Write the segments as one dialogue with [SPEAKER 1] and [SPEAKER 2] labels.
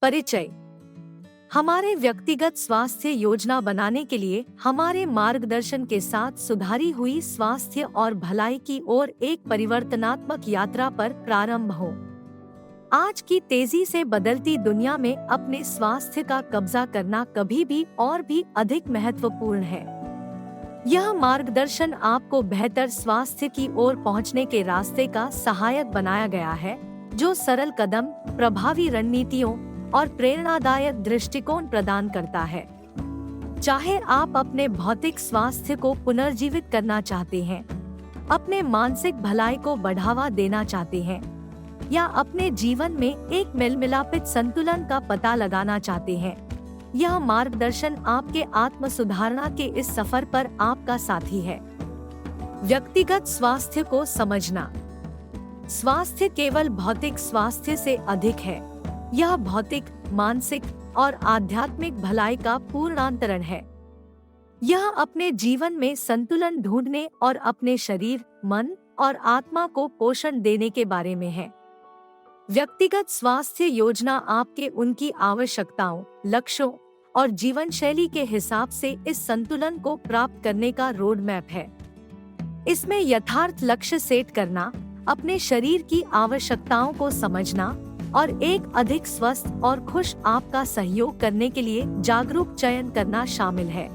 [SPEAKER 1] परिचय। हमारे व्यक्तिगत स्वास्थ्य योजना बनाने के लिए हमारे मार्गदर्शन के साथ सुधारी हुई स्वास्थ्य और भलाई की ओर एक परिवर्तनात्मक यात्रा पर प्रारंभ हो। आज की तेजी से बदलती दुनिया में अपने स्वास्थ्य का कब्जा करना कभी भी और भी अधिक महत्वपूर्ण है। यह मार्गदर्शन आपको बेहतर स्वास्थ्य की ओर पहुंचने के रास्ते का सहायक बनाया गया है, जो सरल कदम, प्रभावी रणनीतियों और प्रेरणादायक दृष्टिकोण प्रदान करता है। चाहे आप अपने भौतिक स्वास्थ्य को पुनर्जीवित करना चाहते हैं, अपने मानसिक भलाई को बढ़ावा देना चाहते हैं, या अपने जीवन में एक मिलमिलापित संतुलन का पता लगाना चाहते हैं, यह मार्गदर्शन आपके आत्म सुधारना के इस सफर पर आपका साथी है। व्यक्तिगत स्वास्थ्य को समझना। स्वास्थ्य केवल भौतिक स्वास्थ्य से अधिक है। यह भौतिक, मानसिक और आध्यात्मिक भलाई का पूर्णांतरण है। यह अपने जीवन में संतुलन ढूंढने और अपने शरीर, मन और आत्मा को पोषण देने के बारे में है। व्यक्तिगत स्वास्थ्य योजना आपके उनकी आवश्यकताओं, लक्ष्यों और जीवन शैली के हिसाब से इस संतुलन को प्राप्त करने का रोड मैप है। इसमें यथार्थ लक्ष्य सेट करना, अपने शरीर की आवश्यकताओं को समझना और एक अधिक स्वस्थ और खुश आपका सहयोग करने के लिए जागरूक चयन करना शामिल है।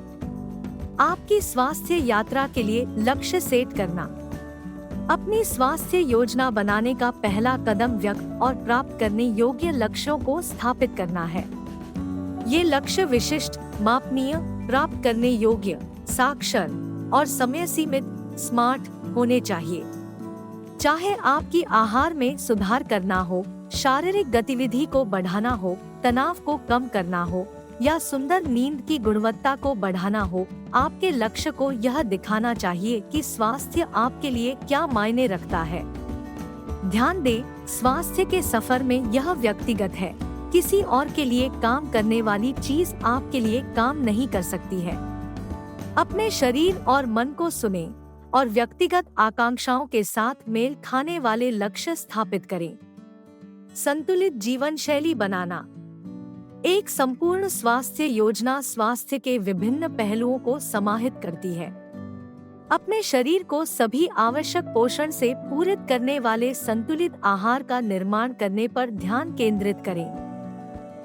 [SPEAKER 1] आपकी स्वास्थ्य यात्रा के लिए लक्ष्य सेट करना। अपनी स्वास्थ्य योजना बनाने का पहला कदम व्यक्त और प्राप्त करने योग्य लक्ष्यों को स्थापित करना है। ये लक्ष्य विशिष्ट, मापनीय, प्राप्त करने योग्य, साक्षर और समय सीमित, स्मार्ट होने चाहिए। चाहे आपकी आहार में सुधार करना हो, शारीरिक गतिविधि को बढ़ाना हो, तनाव को कम करना हो या सुंदर नींद की गुणवत्ता को बढ़ाना हो, आपके लक्ष्य को यह दिखाना चाहिए कि स्वास्थ्य आपके लिए क्या मायने रखता है। ध्यान दें, स्वास्थ्य के सफर में यह व्यक्तिगत है। किसी और के लिए काम करने वाली चीज आपके लिए काम नहीं कर सकती है। अपने शरीर और मन को सुनें और व्यक्तिगत आकांक्षाओं के साथ मेल खाने वाले लक्ष्य स्थापित करें। संतुलित जीवन शैली बनाना। एक संपूर्ण स्वास्थ्य योजना स्वास्थ्य के विभिन्न पहलुओं को समाहित करती है। अपने शरीर को सभी आवश्यक पोषण से पूरित करने वाले संतुलित आहार का निर्माण करने पर ध्यान केंद्रित करें।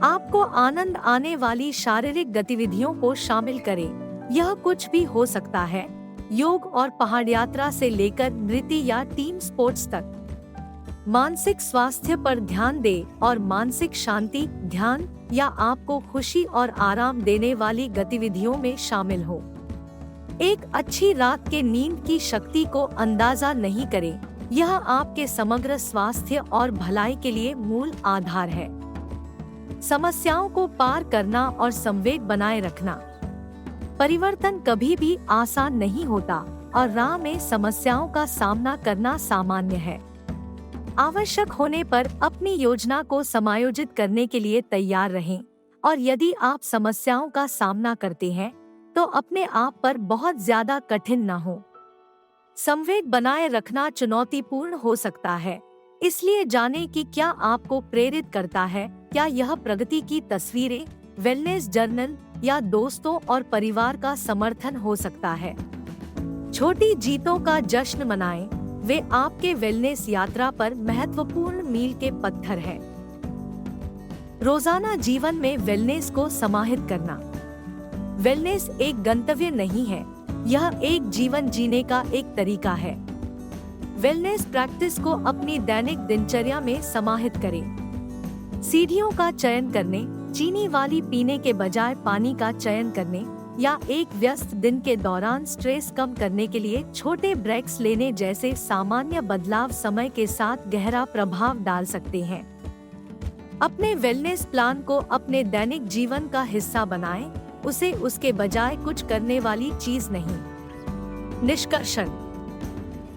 [SPEAKER 1] आपको आनंद आने वाली शारीरिक गतिविधियों को शामिल करें। यह कुछ भी हो सकता है, योग और पहाड़ यात्रा से लेकर नृत्य या टीम स्पोर्ट्स तक। मानसिक स्वास्थ्य पर ध्यान दें और मानसिक शांति, ध्यान या आपको खुशी और आराम देने वाली गतिविधियों में शामिल हो। एक अच्छी रात के नींद की शक्ति को अंदाजा नहीं करें, यह आपके समग्र स्वास्थ्य और भलाई के लिए मूल आधार है। समस्याओं को पार करना और संवेग बनाए रखना। परिवर्तन कभी भी आसान नहीं होता और राह में समस्याओं का सामना करना सामान्य है। आवश्यक होने पर अपनी योजना को समायोजित करने के लिए तैयार रहें और यदि आप समस्याओं का सामना करते हैं तो अपने आप पर बहुत ज्यादा कठिन न हो। संवेग बनाए रखना चुनौतीपूर्ण हो सकता है, इसलिए जानें कि क्या आपको प्रेरित करता है। क्या यह प्रगति की तस्वीरें, वेलनेस जर्नल या दोस्तों और परिवार का समर्थन हो सकता है। छोटी जीतों का जश्न मनाएं, वे आपके वेलनेस यात्रा पर महत्वपूर्ण मील के पत्थर हैं। रोजाना जीवन में वेलनेस को समाहित करना। वेलनेस एक गंतव्य नहीं है, यह एक जीवन जीने का एक तरीका है। वेलनेस प्रैक्टिस को अपनी दैनिक दिनचर्या में समाहित करें। सीढ़ियों का चयन करने, चीनी वाली पीने के बजाय पानी का चयन करने या एक व्यस्त दिन के दौरान स्ट्रेस कम करने के लिए छोटे ब्रेक्स लेने जैसे सामान्य बदलाव समय के साथ गहरा प्रभाव डाल सकते हैं। अपने वेलनेस प्लान को अपने दैनिक जीवन का हिस्सा बनाएं, उसे उसके बजाय कुछ करने वाली चीज नहीं। निष्कर्षण।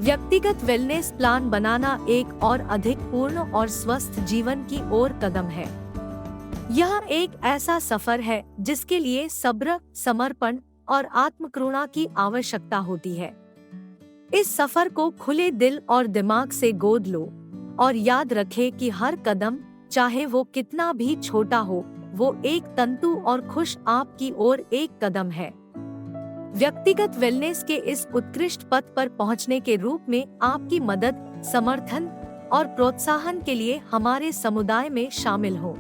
[SPEAKER 1] व्यक्तिगत वेलनेस प्लान बनाना एक और अधिक पूर्ण और स्वस्थ जीवन की ओर कदम है। यह एक ऐसा सफर है जिसके लिए सब्र, समर्पण और आत्मकरुणा की आवश्यकता होती है। इस सफर को खुले दिल और दिमाग से गोद लो और याद रखें कि हर कदम, चाहे वो कितना भी छोटा हो, वो एक तंतु और खुश आपकी ओर एक कदम है। व्यक्तिगत वेलनेस के इस उत्कृष्ट पथ पर पहुंचने के रूप में आपकी मदद, समर्थन और प्रोत्साहन के लिए हमारे समुदाय में शामिल हो।